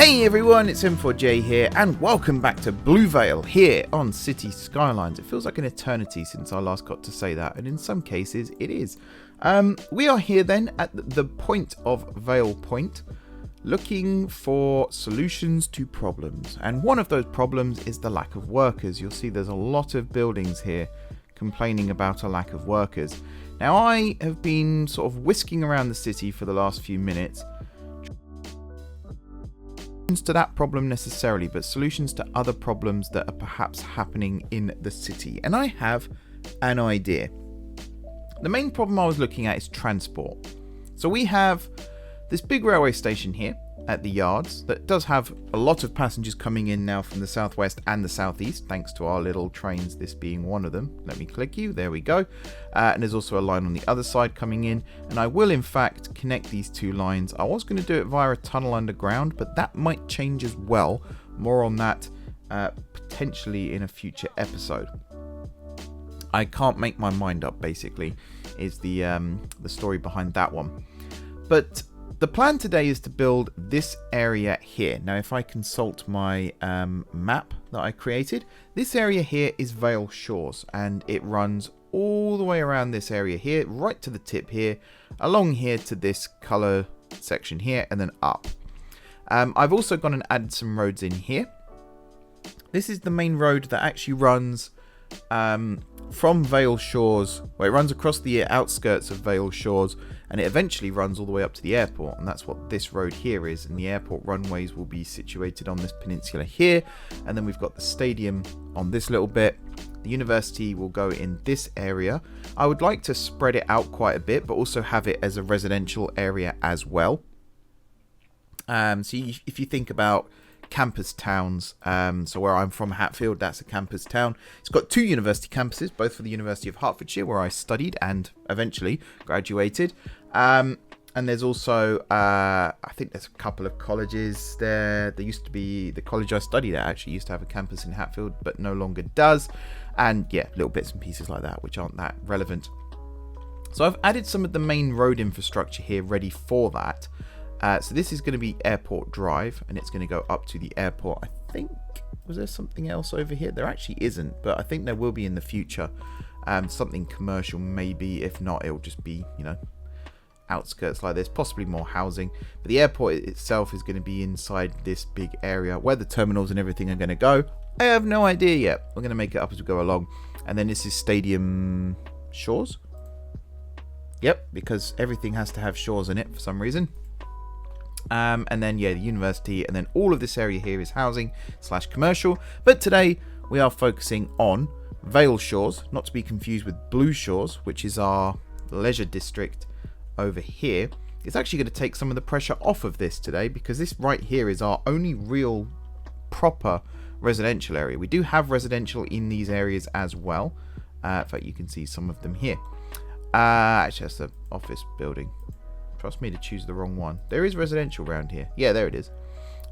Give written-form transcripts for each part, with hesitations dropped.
Hey everyone, it's M4J here, and welcome back to Blue Vale here on City Skylines. It feels like an eternity since I last got to say that, and in some cases it is. We are here then at the point of Vale Point, looking for solutions to problems. And one of those problems is the lack of workers. You'll see there's a lot of buildings here complaining about a lack of workers. Now I have been sort of whisking around the city for the last few minutes, to that problem necessarily, but solutions to other problems that are perhaps happening in the city. And I have an idea. The main problem I was looking at is transport. So we have this big railway station here at the yards that does have a lot of passengers coming in now from the southwest and the southeast, thanks to our little trains, this being one of them. Let me click you, there we go. And there's also a line on the other side coming in, and I will in fact connect these two lines. I was going to do it via a tunnel underground, but that might change as well. More on that potentially in a future episode. I can't make my mind up, basically, is the story behind that one. But the plan today is to build this area here. Now, if I consult my map that I created, this area here is Vale Shores, and it runs all the way around this area here, right to the tip here, along here to this colour section here, and then up. I've also gone and added some roads in here. This is the main road that actually runs from Vale Shores, where it runs across the outskirts of Vale Shores, and it eventually runs all the way up to the airport, and that's what this road here is. And the airport runways will be situated on this peninsula here, and then we've got the stadium on this little bit. The university will go in this area. I would like to spread it out quite a bit, but also have it as a residential area as well. If you think about campus towns, so where I'm from, Hatfield, that's a campus town. It's got two university campuses, both for the University of Hertfordshire, where I studied and eventually graduated, and there's also I think there's a couple of colleges there. There used to be the college I studied at actually used to have a campus in Hatfield, but no longer does. And yeah, little bits and pieces like that which aren't that relevant. So I've added some of the main road infrastructure here ready for that. So this is going to be Airport Drive, and it's going to go up to the airport. I think, was there something else over here? There actually isn't, but I think there will be in the future. Something commercial maybe. If not, it'll just be, outskirts like this, possibly more housing. But the airport itself is going to be inside this big area where the terminals and everything are going to go. I have no idea yet. We're going to make it up as we go along. And then this is Stadium Shores. Yep, because everything has to have shores in it for some reason. And then yeah, the university, and then all of this area here is housing / commercial. But today we are focusing on Vale Shores, not to be confused with Blue Shores, which is our leisure district over here. It's actually going to take some of the pressure off of this today, because this right here is our only real proper residential area. We do have residential in these areas as well. In fact, you can see some of them here. Actually, that's the office building. Trust me to choose the wrong one. There is residential around here. Yeah, there it is.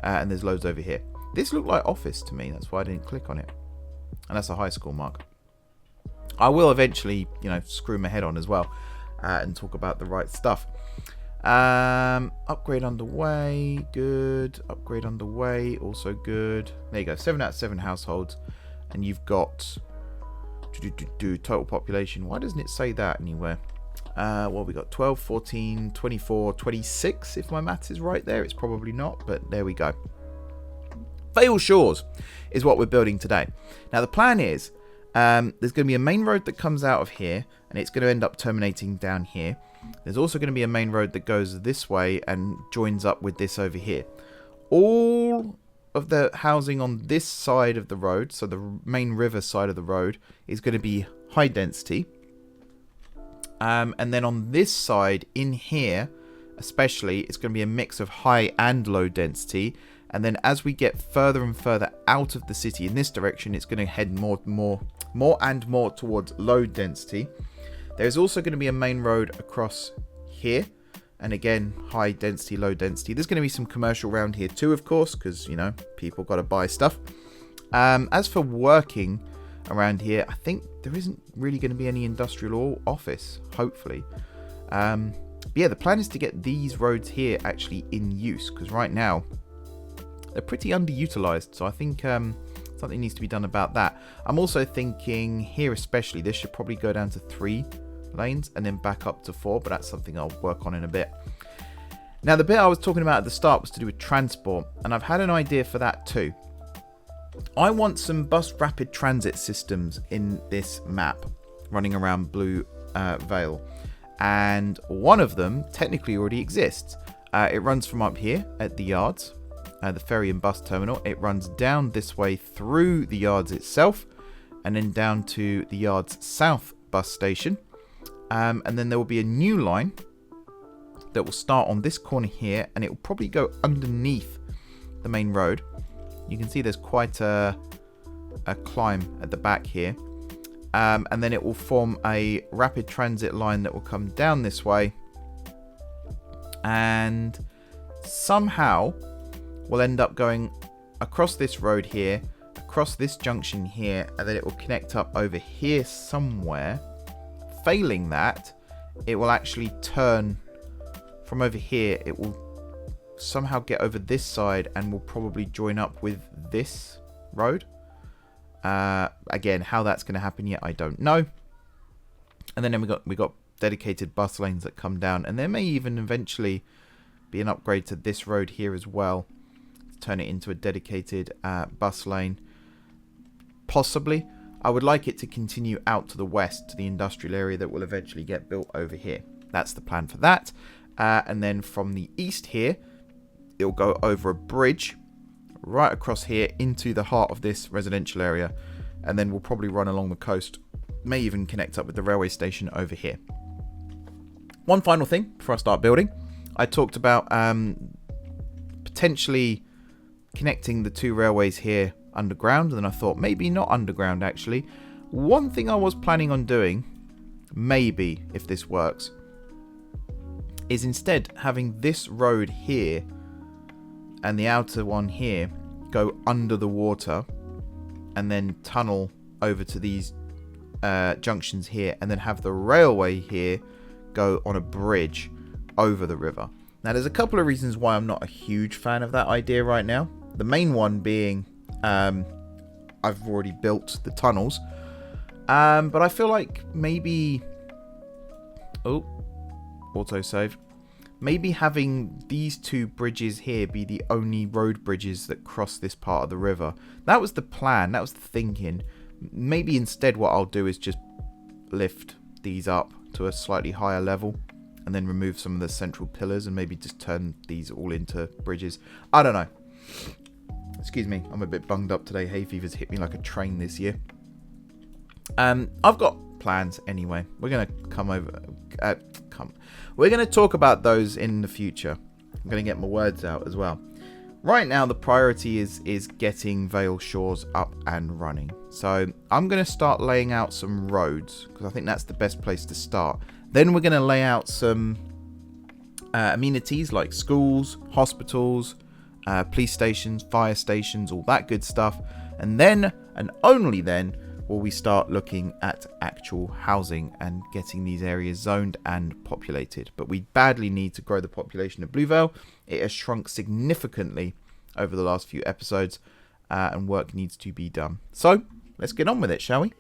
And there's loads over here. This looked like office to me. That's why I didn't click on it. And that's a high school mark. I will eventually, screw my head on as well and talk about the right stuff. Upgrade underway. Good. Upgrade underway. Also good. There you go. 7 out of 7 households. And you've got total population. Why doesn't it say that anywhere? Well, we got 12, 14, 24, 26, if my maths is right there. It's probably not, but there we go. Vale Shores is what we're building today. Now, the plan is there's going to be a main road that comes out of here, and it's going to end up terminating down here. There's also going to be a main road that goes this way and joins up with this over here. All of the housing on this side of the road, so the main river side of the road, is going to be high density. And then on this side, in here, especially, it's going to be a mix of high and low density. And then as we get further and further out of the city in this direction, it's going to head more and more towards low density. There's also going to be a main road across here. And again, high density, low density. There's going to be some commercial around here too, of course, because, people got to buy stuff. As for working around here, I think there isn't really going to be any industrial or office, hopefully. But yeah, the plan is to get these roads here actually in use, because right now they're pretty underutilized. So I think something needs to be done about that. I'm also thinking here especially, this should probably go down to 3 lanes and then back up to 4, but that's something I'll work on in a bit. Now, the bit I was talking about at the start was to do with transport, and I've had an idea for that too. I want some bus rapid transit systems in this map running around Blue Vale, and one of them technically already exists. It runs from up here at the yards, the ferry and bus terminal. It runs down this way through the yards itself, and then down to the yards south bus station, and then there will be a new line that will start on this corner here, and it will probably go underneath the main road. You can see there's quite a climb at the back here, and then it will form a rapid transit line that will come down this way, and somehow we'll end up going across this road here, across this junction here, and then it will connect up over here somewhere. Failing that, it will actually turn from over here. It will somehow get over this side and will probably join up with this road. Again, how that's going to happen yet, I don't know. And then we got dedicated bus lanes that come down, and there may even eventually be an upgrade to this road here as well, turn it into a dedicated bus lane. Possibly. I would like it to continue out to the west to the industrial area that will eventually get built over here. That's the plan for that. And then from the east here, it'll go over a bridge right across here into the heart of this residential area, and then we'll probably run along the coast, may even connect up with the railway station over here. One final thing before I start building, I talked about potentially connecting the 2 railways here underground, and then I thought maybe not underground actually. One thing I was planning on doing, maybe if this works, is instead having this road here and the outer one here go under the water, and then tunnel over to these junctions here, and then have the railway here go on a bridge over the river. Now, there's a couple of reasons why I'm not a huge fan of that idea right now. The main one being I've already built the tunnels, but I feel like maybe autosave. Maybe having these 2 bridges here be the only road bridges that cross this part of the river. That was the plan. That was the thinking. Maybe instead what I'll do is just lift these up to a slightly higher level, and then remove some of the central pillars, and maybe just turn these all into bridges. I don't know. Excuse me, I'm a bit bunged up today. Hay fever's hit me like a train this year. I've got plans anyway. We're gonna We're gonna talk about those in the future. I'm gonna get my words out as well. Right now, the priority is getting Vale Shores up and running. So I'm gonna start laying out some roads, because I think that's the best place to start. Then we're gonna lay out some amenities like schools, hospitals, police stations, fire stations, all that good stuff. And then, and only then, will we start looking at actual housing and getting these areas zoned and populated. But we badly need to grow the population of Blue Vale. It has shrunk significantly over the last few episodes, and work needs to be done. So let's get on with it, shall we?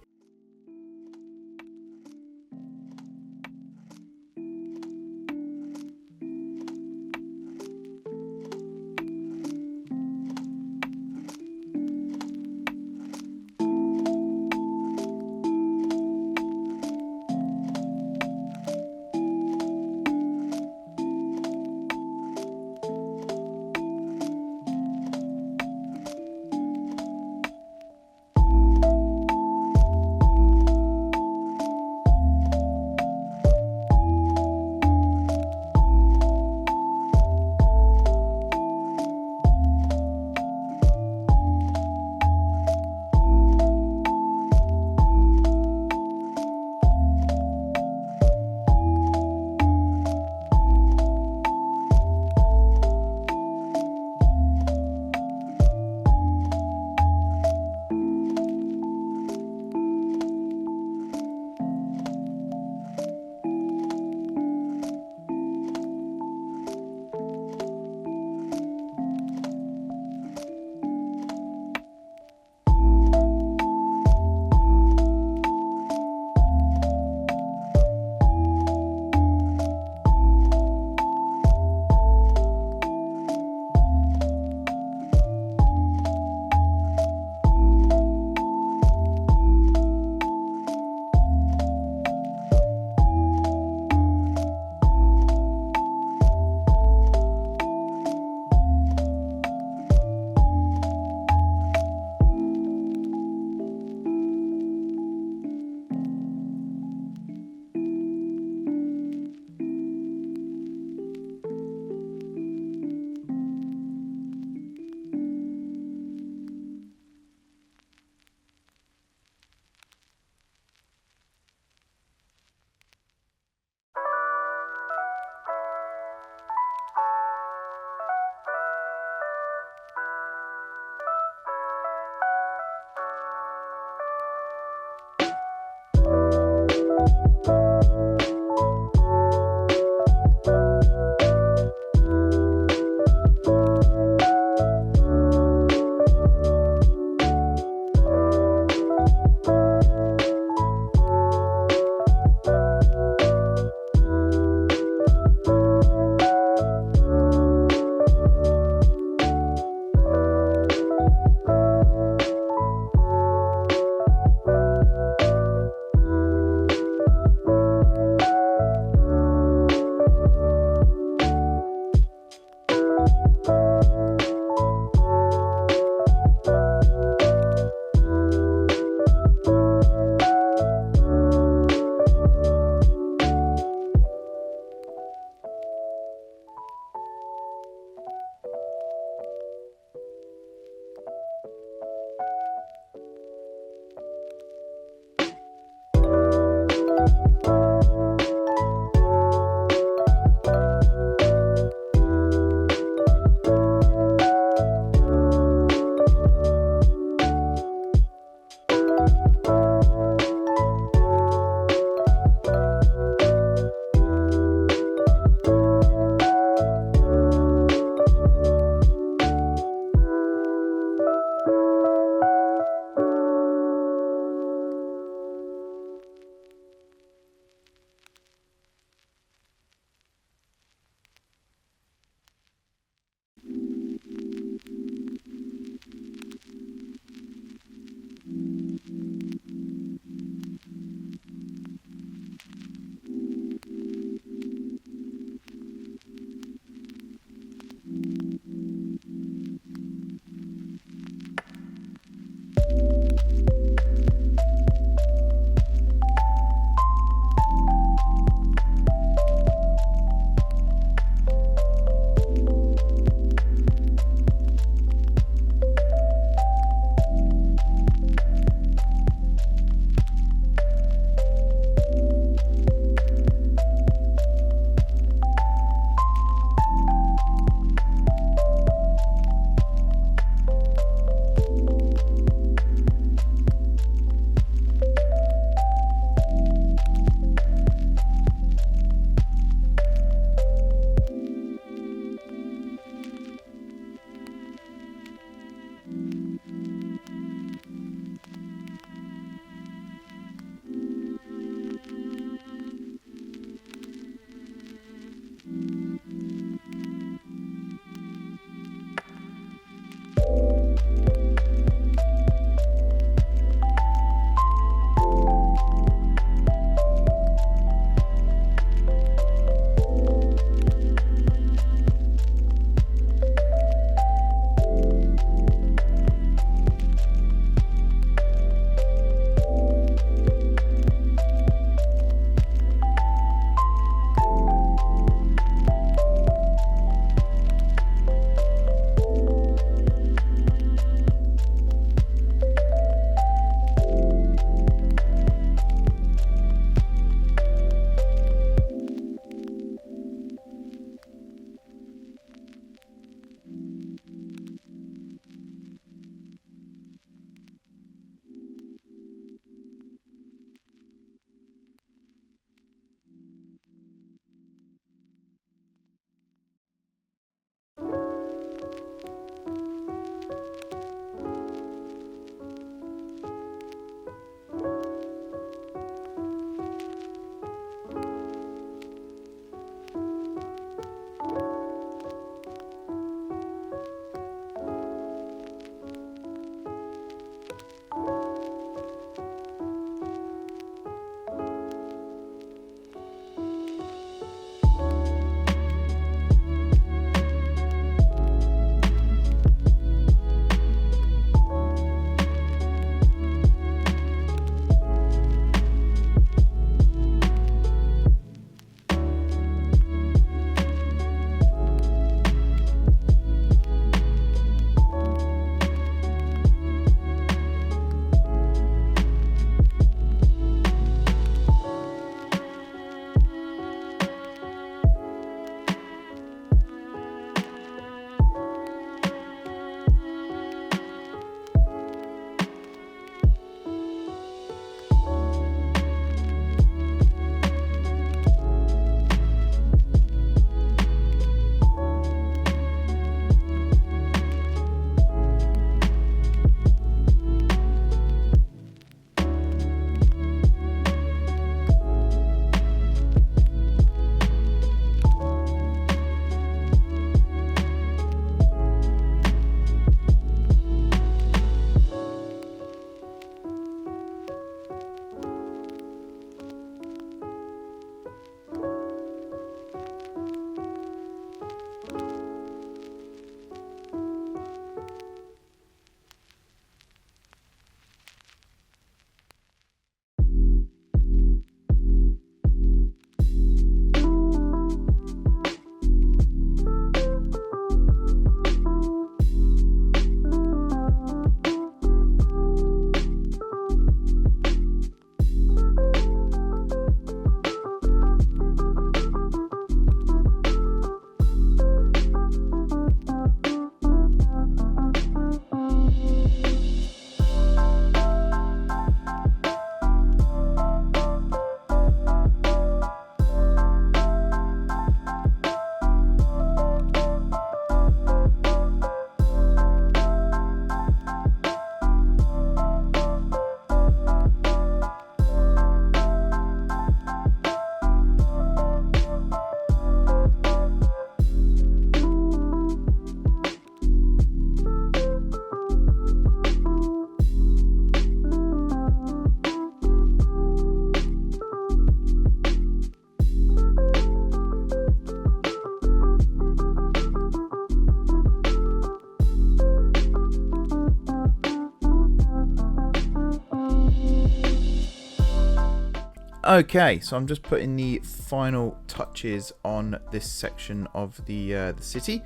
Okay, so I'm just putting the final touches on this section of the city.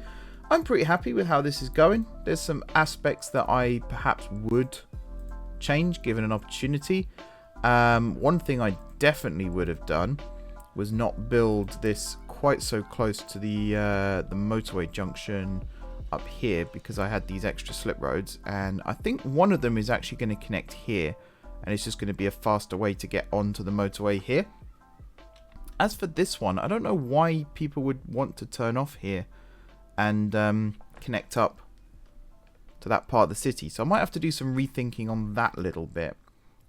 I'm pretty happy with how this is going. There's some aspects that I perhaps would change given an opportunity. One thing I definitely would have done was not build this quite so close to the motorway junction up here, because I had these extra slip roads, and I think one of them is actually going to connect here, and it's just going to be a faster way to get onto the motorway here. As for this one, I don't know why people would want to turn off here and connect up to that part of the city. So I might have to do some rethinking on that little bit.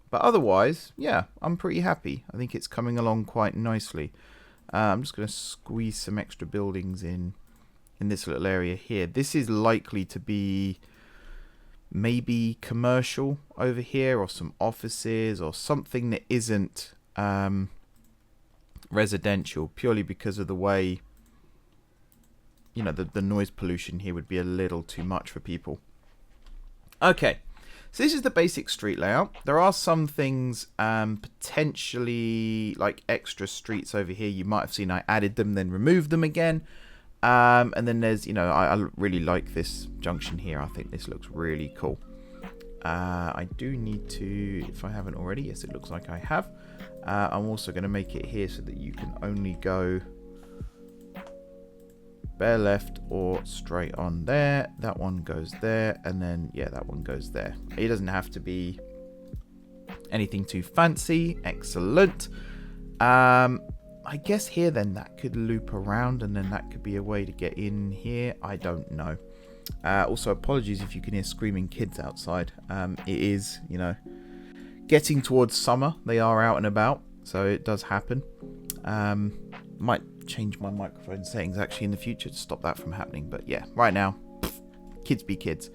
But otherwise, yeah, I'm pretty happy. I think it's coming along quite nicely. I'm just going to squeeze some extra buildings in this little area here. This is likely to be maybe commercial over here, or some offices, or something that isn't residential, purely because of the way, you know, the noise pollution here would be a little too much for people. Okay, so this is the basic street layout. There are some things potentially like extra streets over here. You might have seen I added them, then removed them again. And then there's, you know, I really like this junction here. I think this looks really cool. I do need to, if I haven't already, yes, it looks like I have. I'm also going to make it here so that you can only go bare left or straight on there. That one goes there, and then, yeah, that one goes there. It doesn't have to be anything too fancy. Excellent. I guess here then that could loop around, and then that could be a way to get in here. I don't know. Also, apologies if you can hear screaming kids outside. It is, you know, getting towards summer. They are out and about, so it does happen. Might change my microphone settings actually in the future to stop that from happening. But yeah, right now, kids be kids.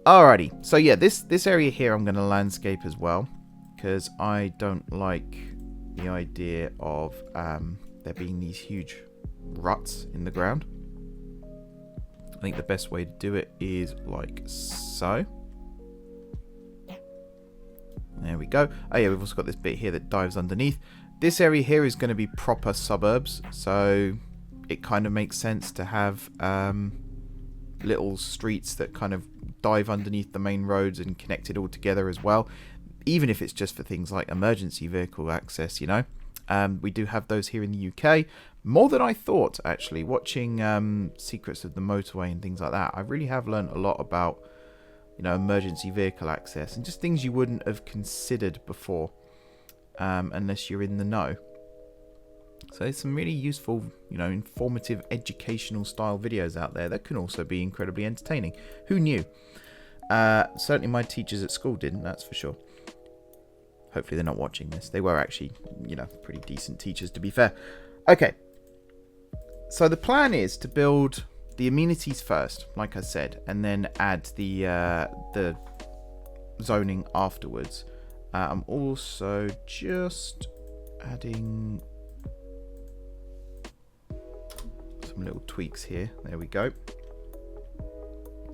Alrighty, so yeah, this area here I'm going to landscape as well, because I don't like the idea of there being these huge ruts in the ground. I think the best way to do it is like so. There we go. Oh yeah, we've also got this bit here that dives underneath. This area here is going to be proper suburbs, so it kind of makes sense to have little streets that kind of dive underneath the main roads and connect it all together as well, even if it's just for things like emergency vehicle access, you know. We do have those here in the UK, more than I thought, actually. Watching Secrets of the Motorway and things like that, I really have learned a lot about, you know, emergency vehicle access and just things you wouldn't have considered before, unless you're in the know. So there's some really useful, you know, informative, educational style videos out there that can also be incredibly entertaining. Who knew? Certainly my teachers at school didn't, that's for sure. Hopefully they're not watching this. They were actually, you know, pretty decent teachers, to be fair. Okay. So the plan is to build the amenities first, like I said, and then add the zoning afterwards. I'm also just adding some little tweaks here. There we go.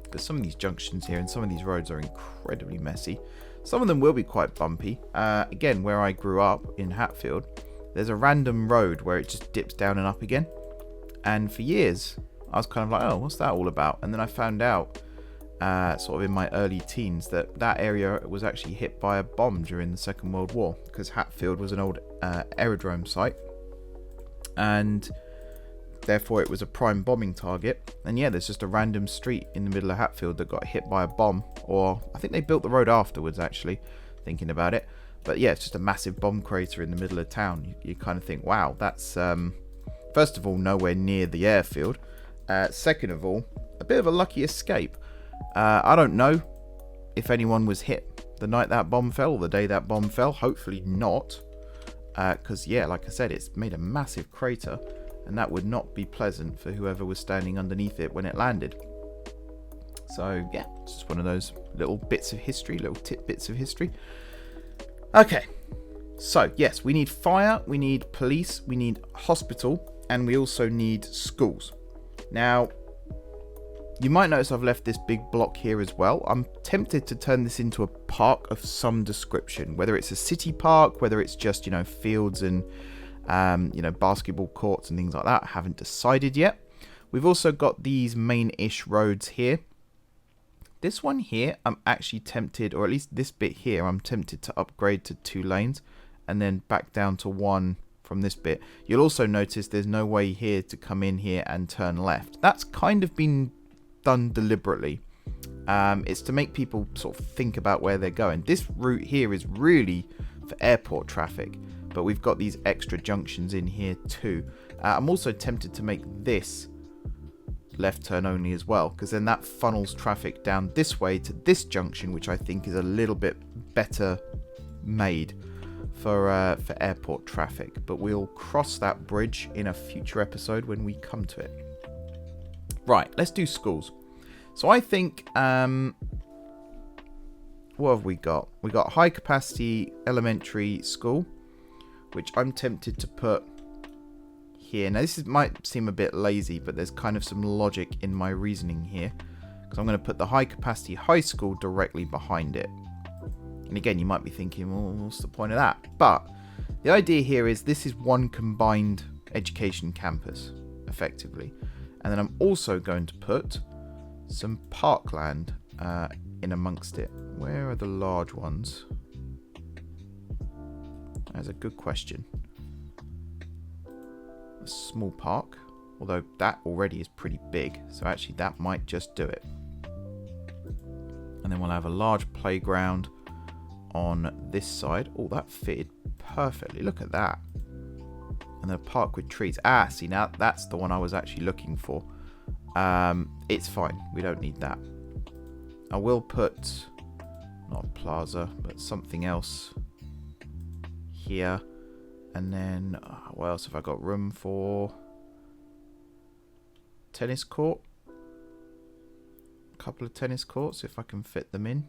Because some of these junctions here and some of these roads are incredibly messy. Some of them will be quite bumpy. Again, where I grew up in Hatfield, there's a random road where it just dips down and up again. And for years, I was kind of like, oh, what's that all about? And then I found out, sort of in my early teens, that area was actually hit by a bomb during the Second World War, because Hatfield was an old aerodrome site. And therefore it was a prime bombing target. And yeah, there's just a random street in the middle of Hatfield that got hit by a bomb, or I think they built the road afterwards, actually, thinking about it. But yeah, it's just a massive bomb crater in the middle of town. You kind of think, wow, that's first of all nowhere near the airfield, second of all a bit of a lucky escape. I don't know if anyone was hit the night that bomb fell or the day that bomb fell. Hopefully not, because yeah, like I said, it's made a massive crater, and that would not be pleasant for whoever was standing underneath it when it landed. So yeah, it's just one of those little bits of history, little tidbits of history. Okay, so yes, we need fire, we need police, we need hospital, and we also need schools. Now, You might notice I've left this big block here as well. I'm tempted to turn this into a park of some description, whether it's a city park, whether it's just, fields and, basketball courts and things like that. I haven't decided yet. We've also got these main-ish roads here. This one here, I'm actually tempted, or at least this bit here, I'm tempted to upgrade to 2 lanes and then back down to 1 from this bit. You'll also notice there's no way here to come in here and turn left. That's kind of been done deliberately. It's to make people sort of think about where they're going. This route here is really for airport traffic, but we've got these extra junctions in here too. I'm also tempted to make this left turn only as well, because then that funnels traffic down this way to this junction, which I think is a little bit better made for airport traffic. But we'll cross that bridge in a future episode when we come to it. Right, let's do schools. So I think, what have we got? We got high capacity elementary school, which I'm tempted to put here. Now this might seem a bit lazy, but there's kind of some logic in my reasoning here, because I'm going to put the high capacity high school directly behind it. And again, you might be thinking, well, what's the point of that? But the idea here is this is one combined education campus, effectively. And then I'm also going to put some parkland in amongst it. Where are the large ones? That's a good question. A small park, although that already is pretty big, so actually that might just do it. And then we'll have a large playground on this side. Oh, that fitted perfectly. Look at that. And then a park with trees. Ah, see, now that's the one I was actually looking for. It's fine. We don't need that. I will put, not a plaza, but something else here. And then, what else have I got room for? Tennis court. A couple of tennis courts, if I can fit them in.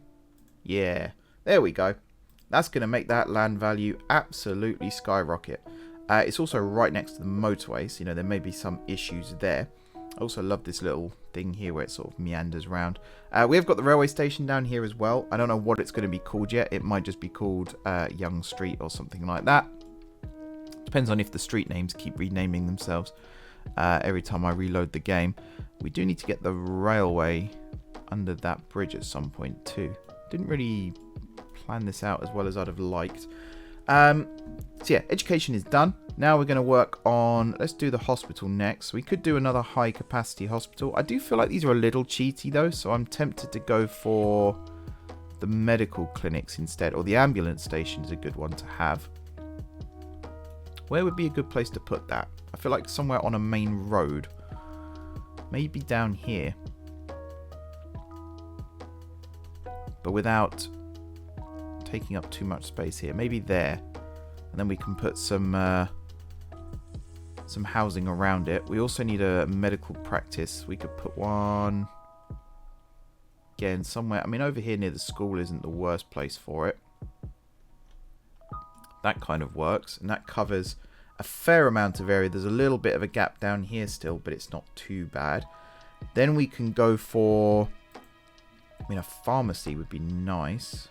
Yeah, there we go. That's going to make that land value absolutely skyrocket. It's also right next to the motorway, so there may be some issues there. I also love this little thing here where it sort of meanders around. We have got the railway station down here as well. I don't know what it's going to be called yet. It might just be called Young Street or something like that. Depends on if the street names keep renaming themselves every time I reload the game. We do need to get the railway under that bridge at some point too. Didn't really plan this out as well as I'd have liked. So yeah, education is done. Now we're going to work on, let's do the hospital next. We could do another high capacity hospital. I do feel like these are a little cheaty though, so I'm tempted to go for the medical clinics instead, or the ambulance station is a good one to have. Where would be a good place to put that? I feel like somewhere on a main road. Maybe down here. But without taking up too much space here. Maybe there. And then we can put some housing around it. We also need a medical practice. We could put one again somewhere. I mean, over here near the school isn't the worst place for it. That kind of works, and that covers a fair amount of area. There's a little bit of a gap down here still, but it's not too bad. Then we can go for, I mean, a pharmacy would be nice.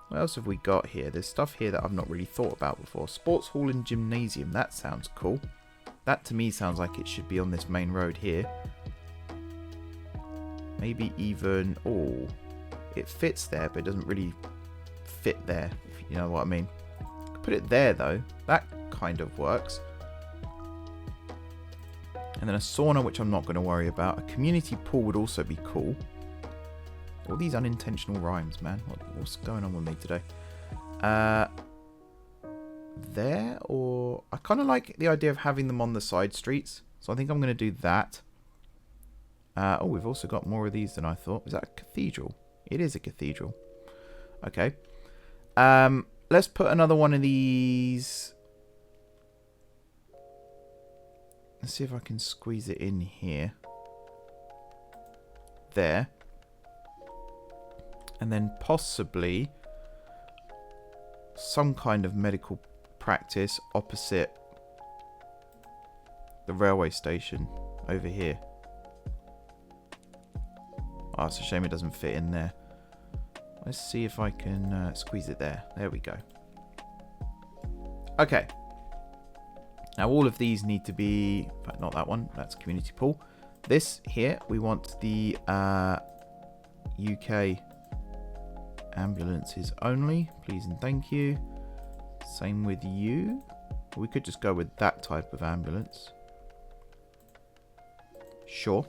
What else have we got here? There's stuff here that I've not really thought about before. Sports hall and gymnasium. That sounds cool. That to me sounds like it should be on this main road here. Maybe even, oh, it fits there, but it doesn't really fit there, if you know what I mean. Put it there though. That kind of works. And then a sauna, which I'm not going to worry about. A community pool would also be cool. All these unintentional rhymes, man. What's going on with me today? There, or I kind of like the idea of having them on the side streets. So I think I'm going to do that. Oh, we've also got more of these than I thought. Is that a cathedral? It is a cathedral. Okay. Let's put another one of these. Let's see if I can squeeze it in here. There. And then possibly some kind of medical practice opposite the railway station over here. Oh, it's a shame it doesn't fit in there. Let's see if I can squeeze it there. There we go. Okay. Now all of these need to be... In fact, not that one. That's community pool. This here, we want the UK ambulances only. Please and thank you. Same with you. We could just go with that type of ambulance. Sure.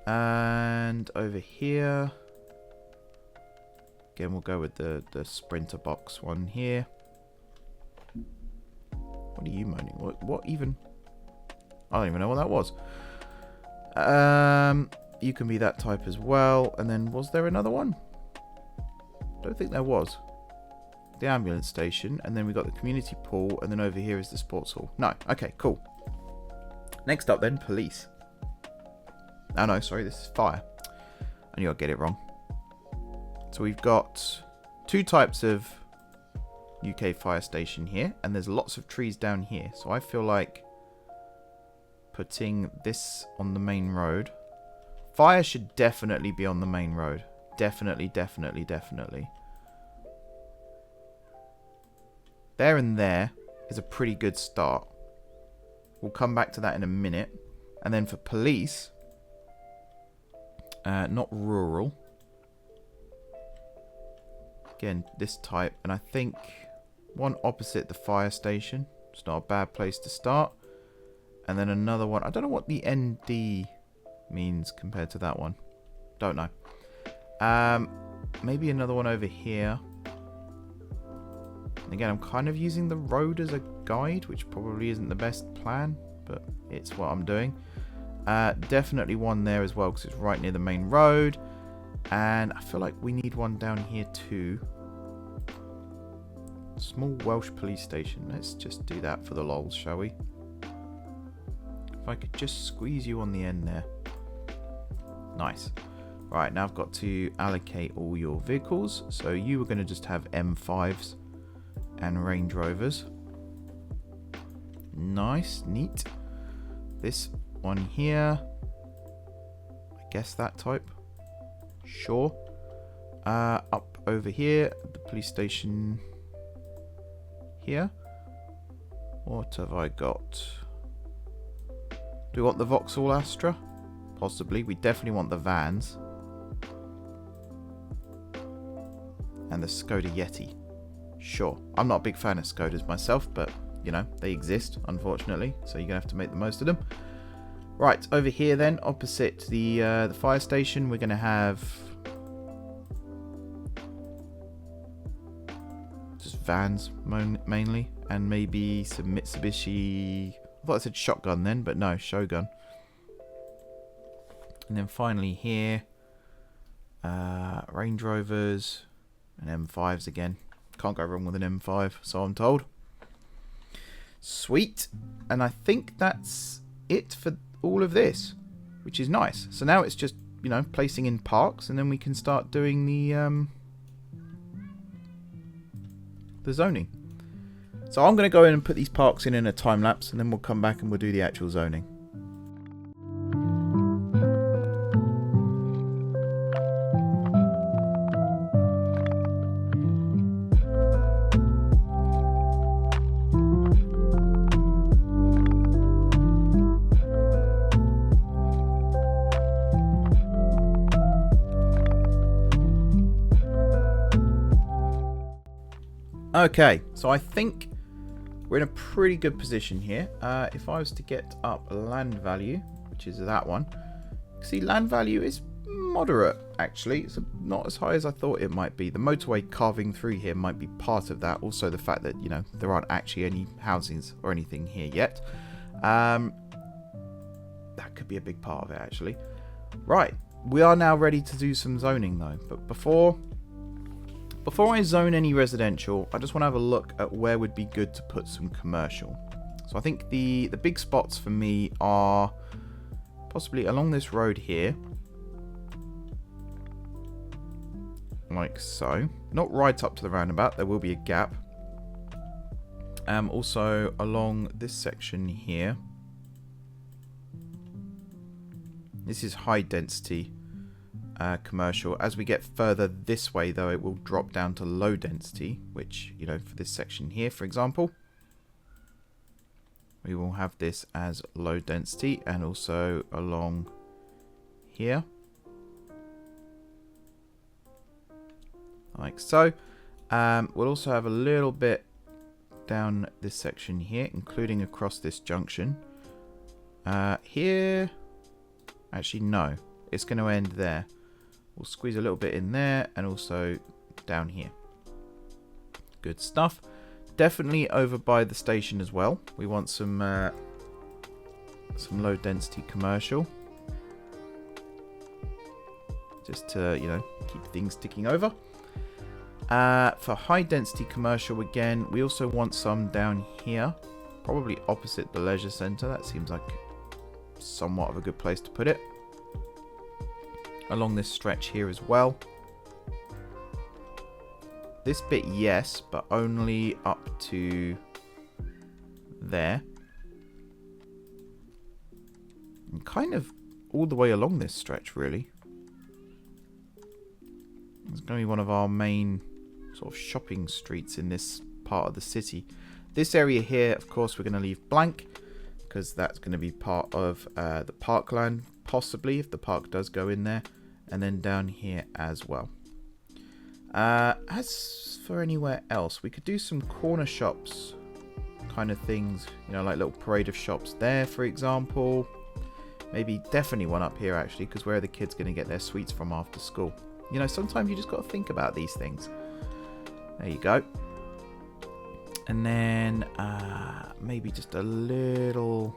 And over here... Again, we'll go with the sprinter box one here. What are you moaning? What even? I don't even know what that was. You can be that type as well. And then, was there another one? Don't think there was. The ambulance station. And then we got the community pool. And then over here is the sports hall. No. Okay, cool. Next up then, police. Oh no, sorry, this is fire. I knew I'd get it wrong. So we've got two types of UK fire station here, and there's lots of trees down here. So I feel like putting this on the main road. Fire should definitely be on the main road. Definitely, definitely, definitely. There and there is a pretty good start. We'll come back to that in a minute. And then for police, not rural. Again, this type, and I think one opposite the fire station. It's not a bad place to start. And then another one. I don't know what the ND means compared to that one. Don't know. Maybe another one over here. And again, I'm kind of using the road as a guide, which probably isn't the best plan, but it's what I'm doing. Definitely one there as well, because it's right near the main road. And I feel like we need one down here too. Small Welsh police station. Let's just do that for the lols, shall we? If I could just squeeze you on the end there. Nice. Right, now I've got to allocate all your vehicles. So you were going to just have M5s and Range Rovers. Nice, neat. This one here. I guess that type. Sure. Up over here, the police station here. What have I got? Do we want the Vauxhall Astra? Possibly. We definitely want the vans. And the Skoda Yeti. Sure. I'm not a big fan of Skodas myself, but, you know, they exist, unfortunately. So you're going to have to make the most of them. Right, over here then, opposite the fire station, we're going to have just vans mainly, and maybe some Mitsubishi. I thought I said shotgun then, but no, Shogun. And then finally here, Range Rovers and M5s again. Can't go wrong with an M5, so I'm told. Sweet, and I think that's it for all of this, which is nice. So now it's just, you know, placing in parks, and then we can start doing the zoning. So I'm going to go in and put these parks in a time lapse, and then we'll come back and we'll do the actual zoning. Okay, so I think we're in a pretty good position here. If I was to get up land value, which is that one, see, land value is moderate, actually. It's not as high as I thought it might be. The motorway carving through here might be part of that. Also, the fact that, you know, there aren't actually any housings or anything here yet. That could be a big part of it, actually. Right, we are now ready to do some zoning, though. But before I zone any residential, I just want to have a look at where would be good to put some commercial. So I think the big spots for me are possibly along this road here. Like so. Not right up to the roundabout, there will be a gap. Also along this section here. This is high density. commercial. As we get further this way, though, it will drop down to low density, which, you know, for this section here, for example, we will have this as low density, and also along here, like so. We'll also have a little bit down this section here, including across this junction. Here, actually no, it's going to end there. We'll squeeze a little bit in there, and also down here. Good stuff. Definitely over by the station as well. We want some low density commercial, just to, you know, keep things ticking over. For high density commercial, again, we also want some down here, probably opposite the leisure centre. That seems like somewhat of a good place to put it. Along this stretch here as well. This bit, yes, but only up to there. And kind of all the way along this stretch, really. It's going to be one of our main sort of shopping streets in this part of the city. This area here, of course, we're going to leave blank, because that's going to be part of the parkland, possibly, if the park does go in there. And then down here as well. As for anywhere else, we could do some corner shops kind of things, you know, like little parade of shops there, for example. Maybe definitely one up here, actually, because where are the kids going to get their sweets from after school? You know, sometimes you just got to think about these things. There you go. And then maybe just a little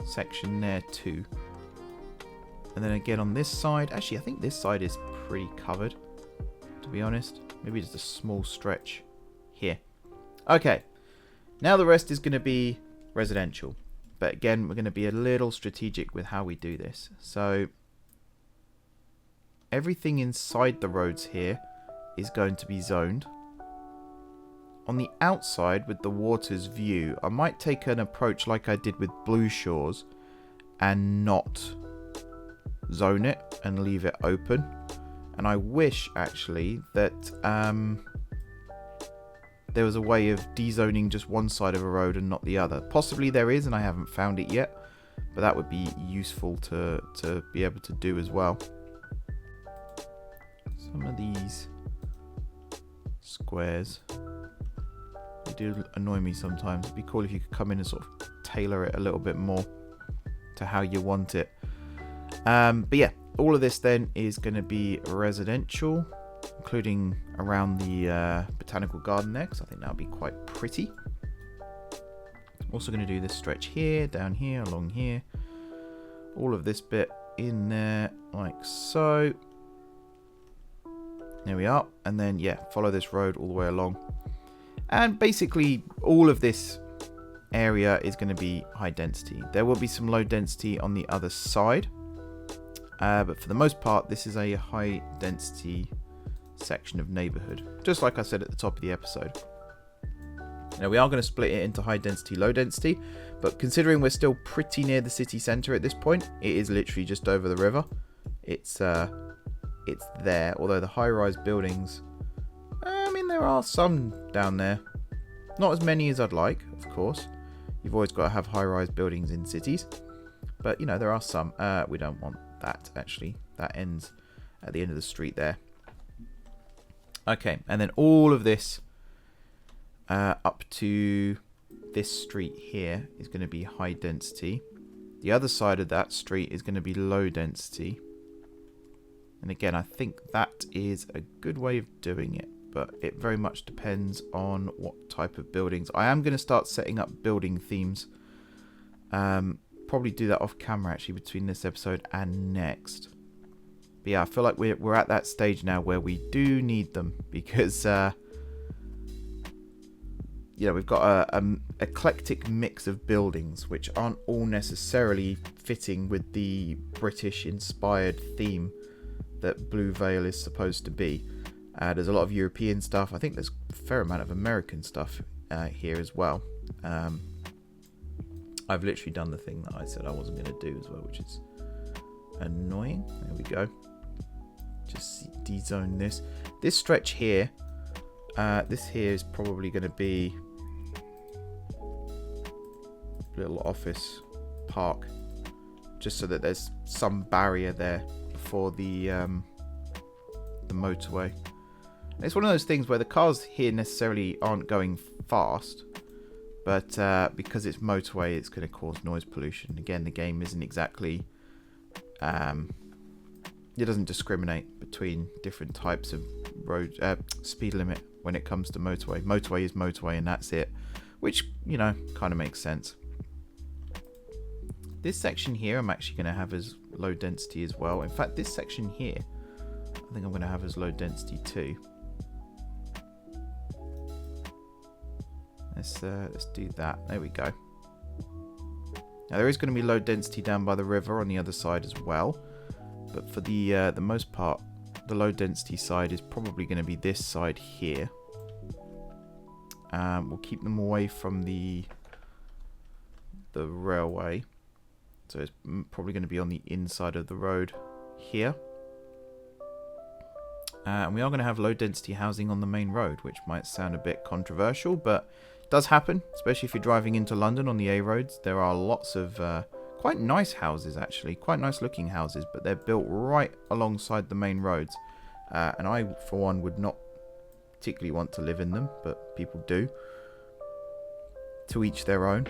section there too. And then again on this side, actually I think this side is pretty covered, to be honest. Maybe just a small stretch here. Okay, now the rest is going to be residential. But again, we're going to be a little strategic with how we do this. So everything inside the roads here is going to be zoned. On the outside with the water's view, I might take an approach like I did with Blue Shores and not zone it and leave it open. And I wish actually that there was a way of dezoning just one side of a road and not the other. Possibly there is, and I haven't found it yet, but that would be useful to be able to do as well. Some of these squares, they do annoy me sometimes. It'd be cool if you could come in and sort of tailor it a little bit more to how you want it. But yeah, all of this then is going to be residential, including around the botanical garden there, because I think that'll be quite pretty. Also going to do this stretch here, down here, along here. All of this bit in there, like so. There we are. And then, yeah, follow this road all the way along. And basically, all of this area is going to be high density. There will be some low density on the other side. But for the most part, this is a high density section of neighborhood. Just like I said at the top of the episode. Now, we are going to split it into high density, low density. But considering we're still pretty near the city centre at this point, it is literally just over the river. It's there, although the high-rise buildings, I mean, there are some down there. Not as many as I'd like, of course. You've always got to have high-rise buildings in cities. But, you know, there are some. We don't want that, actually. That ends at the end of the street there. Okay, and then all of this up to this street here is going to be high density. The other side of that street is going to be low density. And again, I think that is a good way of doing it, but it very much depends on what type of buildings. I am going to start setting up building themes. Probably do that off camera, actually, between this episode and next. But yeah, I feel like we're at that stage now where we do need them, because you know, we've got a eclectic mix of buildings which aren't all necessarily fitting with the British-inspired theme that Blue Vale is supposed to be. There's a lot of European stuff. I think there's a fair amount of American stuff here as well. I've literally done the thing that I said I wasn't going to do as well, which is annoying. There we go. de-zone this. This stretch here, this here is probably going to be a little office park, just so that there's some barrier there for the motorway. It's one of those things where the cars here necessarily aren't going fast, but because it's motorway, it's going to cause noise pollution. Again, the game isn't exactly... it doesn't discriminate between different types of road speed limit when it comes to motorway. Motorway is motorway and that's it, which, you know, kind of makes sense. This section here I'm actually going to have as low density as well. In fact, this section here I think I'm going to have as low density too. Let's do that. There we go. Now there is going to be low density down by the river on the other side as well, but for the most part, the low density side is probably going to be this side here. We'll keep them away from the railway, so it's probably going to be on the inside of the road here. And we are going to have low density housing on the main road, which might sound a bit controversial, but it does happen, especially if you're driving into London on the A roads. There are lots of quite nice houses, actually, quite nice looking houses, but they're built right alongside the main roads. And I, for one, would not particularly want to live in them, but people do. To each their own.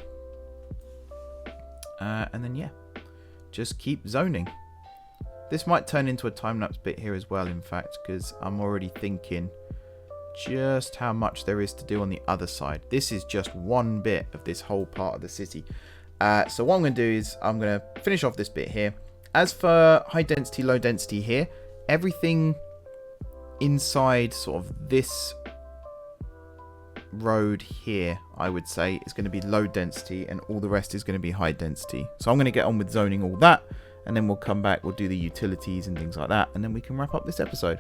And then, yeah, just keep zoning. This might turn into a time-lapse bit here as well, in fact, because I'm already thinking just how much there is to do on the other side. This is just one bit of this whole part of the city. So what I'm going to do is I'm going to finish off this bit here. As for high density, low density here, everything inside sort of this road here, I would say, is going to be low density, and all the rest is going to be high density. So I'm going to get on with zoning all that, and then we'll come back, we'll do the utilities and things like that, and then we can wrap up this episode.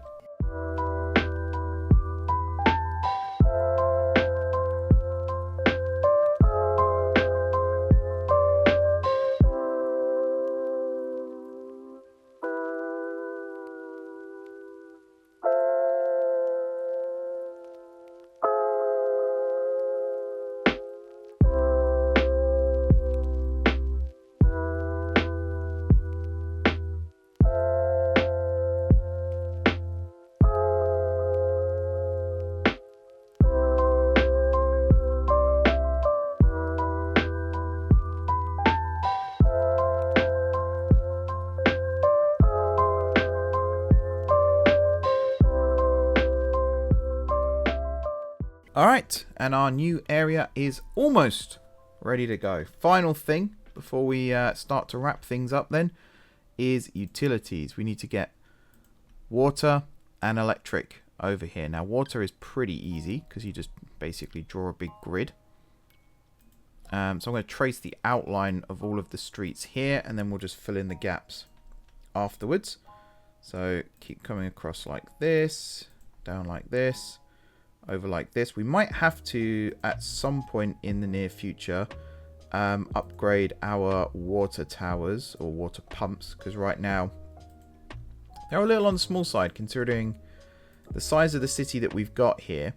Alright, and our new area is almost ready to go. Final thing before we start to wrap things up then is utilities. We need to get water and electric over here. Now water is pretty easy because you just basically draw a big grid. So I'm going to trace the outline of all of the streets here, and then we'll just fill in the gaps afterwards. So keep coming across like this, down like this, over like this. We might have to, at some point in the near future, upgrade our water towers or water pumps, because right now they're a little on the small side considering the size of the city that we've got here.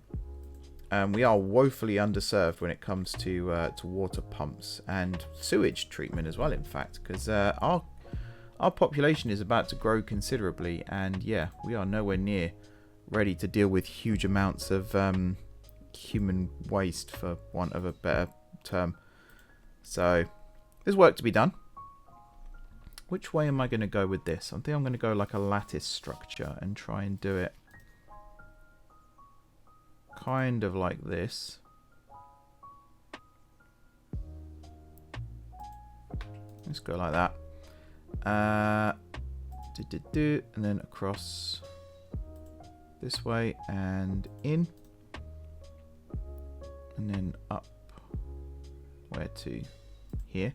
We are woefully underserved when it comes to water pumps and sewage treatment as well, in fact, because our population is about to grow considerably, and yeah, we are nowhere near ready to deal with huge amounts of human waste, for want of a better term. So there's work to be done. Which way am I going to go with this? I think I'm going to go like a lattice structure and try and do it kind of like this. Let's go like that. And then across this way and in, and then up where to? Here,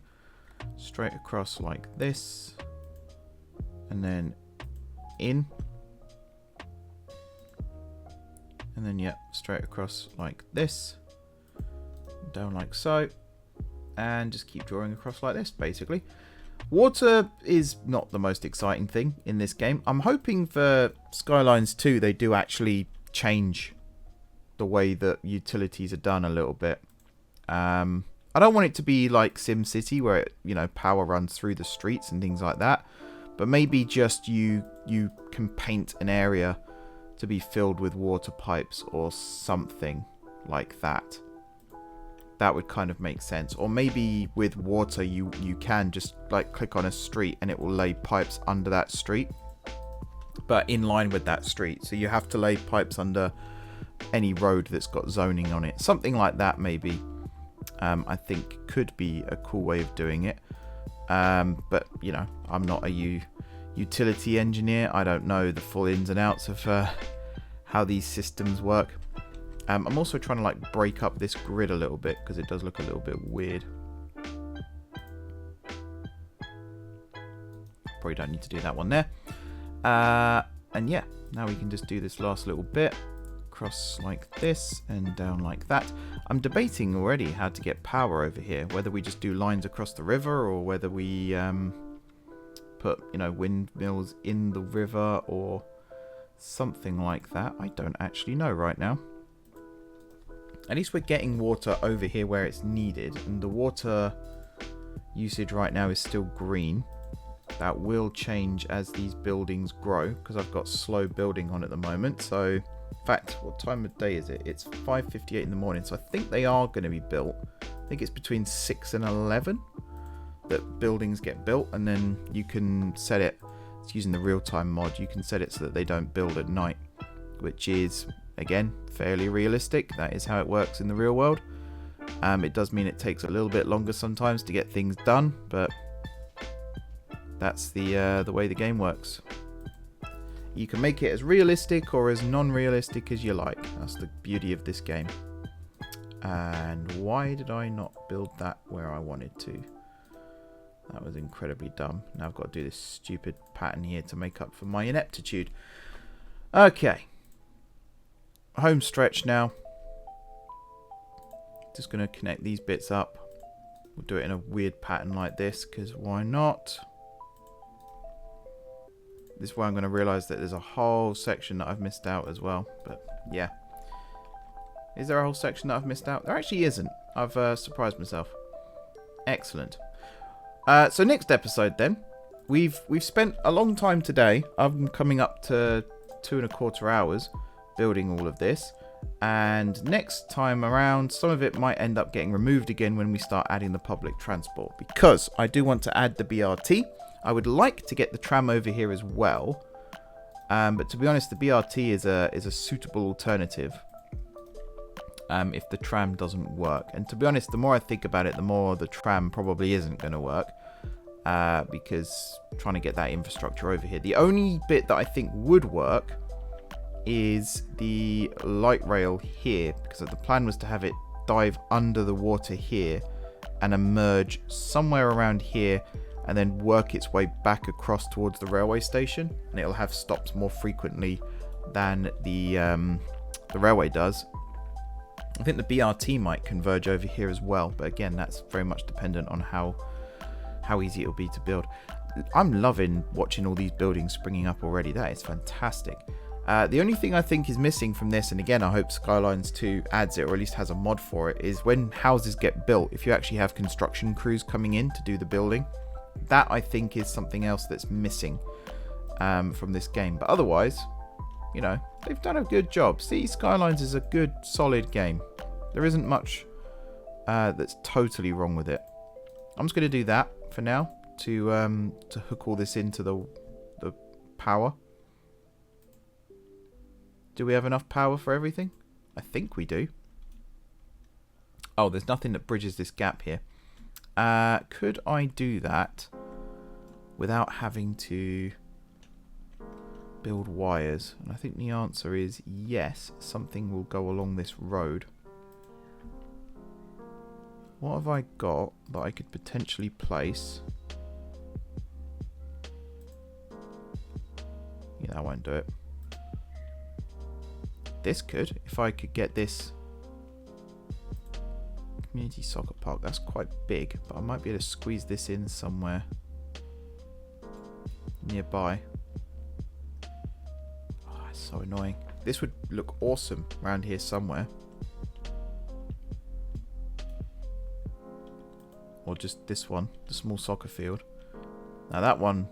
straight across like this, and then in, and then yeah, straight across like this, down like so, and just keep drawing across like this basically. Water is not the most exciting thing in this game. I'm hoping for Skylines 2 they do actually change the way that utilities are done a little bit. I don't want it to be like SimCity where it, power runs through the streets and things like that. But maybe just you can paint an area to be filled with water pipes or something like that. That would kind of make sense. Or maybe with water you can just like click on a street and it will lay pipes under that street, but in line with that street. So you have to lay pipes under any road that's got zoning on it. Something like that maybe. I think could be a cool way of doing it. But I'm not a utility engineer. I don't know the full ins and outs of how these systems work. I'm also trying to like break up this grid a little bit because it does look a little bit weird. Probably don't need to do that one there. And yeah, now we can just do this last little bit. Cross like this and down like that. I'm debating already how to get power over here. Whether we just do lines across the river or whether we put, windmills in the river or something like that. I don't actually know right now. At least we're getting water over here where it's needed, and the water usage right now is still green. That will change as these buildings grow because I've got slow building on at the moment. So in fact, what time of day is it? It's 5:58 in the morning, so I think they are going to be built. I think it's between 6 and 11 that buildings get built, and then you can set it, it's using the real-time mod, you can set it so that they don't build at night, which is, again, fairly realistic. That is how it works in the real world. It does mean it takes a little bit longer sometimes to get things done, but that's the way the game works. You can make it as realistic or as non-realistic as you like. That's the beauty of this game. And why did I not build that where I wanted to? That was incredibly dumb. Now I've got to do this stupid pattern here to make up for my ineptitude. Okay. Home stretch now. Just going to connect these bits up. We'll do it in a weird pattern like this, because why not? This is where I'm going to realise that there's a whole section that I've missed out as well. But yeah. Is there a whole section that I've missed out? There actually isn't. I've surprised myself. Excellent. So next episode then. We've spent a long time today. I'm coming up to 2.25 hours building all of this. And next time around, some of it might end up getting removed again when we start adding the public transport. Because I do want to add the BRT. I would like to get the tram over here as well. But to be honest, the BRT is a suitable alternative. If the tram doesn't work. And to be honest, the more I think about it, the more the tram probably isn't going to work. Because trying to get that infrastructure over here. The only bit that I think would work is the light rail here. Because the plan was to have it dive under the water here and emerge somewhere around here and then work its way back across towards the railway station. And it'll have stops more frequently than the railway does. I think the BRT might converge over here as well, but again, that's very much dependent on how easy it'll be to build. I'm loving watching all these buildings springing up already. That is fantastic. The only thing I think is missing from this, and again, I hope Skylines 2 adds it, or at least has a mod for it, is when houses get built, if you actually have construction crews coming in to do the building, that I think is something else that's missing from this game. But otherwise, they've done a good job. See, Skylines is a good, solid game. There isn't much that's totally wrong with it. I'm just going to do that for now to hook all this into the power. Do we have enough power for everything? I think we do. Oh, there's nothing that bridges this gap here. Could I do that without having to build wires? And I think the answer is yes. Something will go along this road. What have I got that I could potentially place? Yeah, that won't do it. This could, if I could get this community soccer park. That's quite big, but I might be able to squeeze this in somewhere. nearby. Oh, it's so annoying. This would look awesome around here somewhere. Or just this one, the small soccer field. Now that one,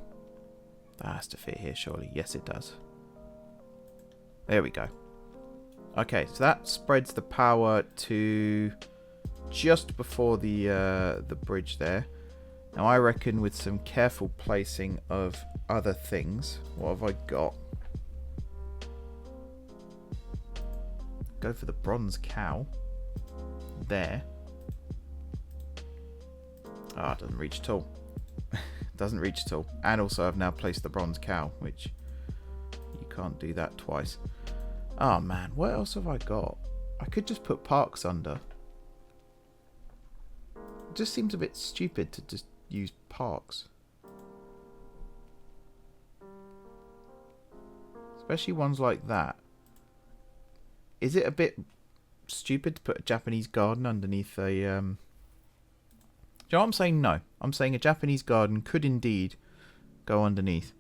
that has to fit here surely. Yes, it does. There we go. Okay, so that spreads the power to just before the bridge there. Now I reckon with some careful placing of other things, what have I got? Go for the bronze cow. There. Ah, it doesn't reach at all. Doesn't reach at all. And also I've now placed the bronze cow, which you can't do that twice. Oh man, what else have I got? I could just put parks under. It just seems a bit stupid to just use parks. Especially ones like that. Is it a bit stupid to put a Japanese garden underneath a... Do you know what I'm saying? No. I'm saying a Japanese garden could indeed go underneath.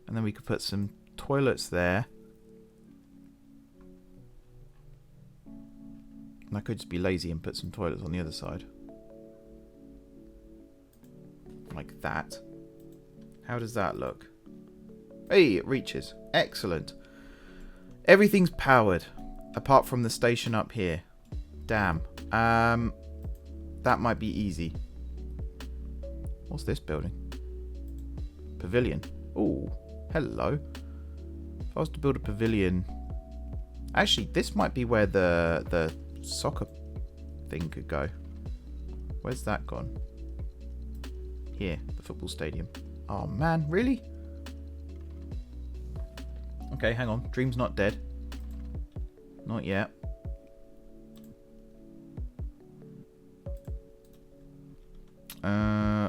And then we could put some toilets there. And I could just be lazy and put some toilets on the other side. Like that. How does that look? Hey, it reaches. Excellent. Everything's powered. Apart from the station up here. Damn. That might be easy. What's this building? Pavilion. Ooh, hello. If I was to build a pavilion... Actually, this might be where the soccer thing could go. Where's that gone? Here, the football stadium. Oh man, really? Okay, hang on. Dream's not dead. Not yet.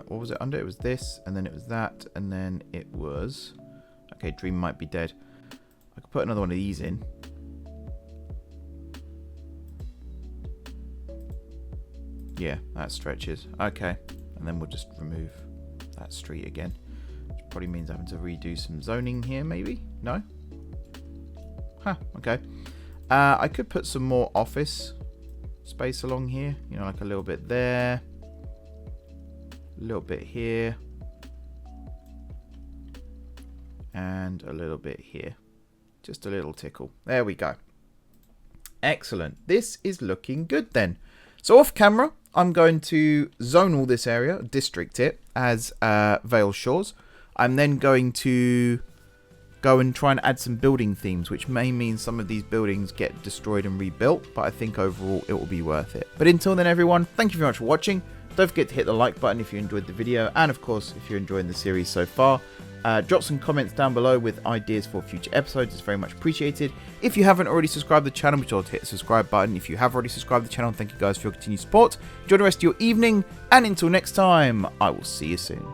What was it under? It was this, and then it was that, and then it was... Okay, Dream might be dead. I could put another one of these in. Yeah, that stretches. Okay, and then we'll just remove that street again. Which probably means having to redo some zoning here, maybe? No? Huh, okay. I could put some more office space along here. You know, like a little bit there. A little bit here. And a little bit here. Just a little tickle. There we go. Excellent. This is looking good then. So off camera, I'm going to zone all this area, district it as Vale Shores. I'm then going to go and try and add some building themes, which may mean some of these buildings get destroyed and rebuilt, but I think overall it will be worth it. But until then, everyone, thank you very much for watching. Don't forget to hit the like button if you enjoyed the video, and of course, if you're enjoying the series so far, drop some comments down below with ideas for future episodes. It's very much appreciated. If you haven't already subscribed to the channel, be sure to hit the subscribe button. If you have already subscribed to the channel, thank you guys for your continued support. Enjoy the rest of your evening, and until next time, I will see you soon.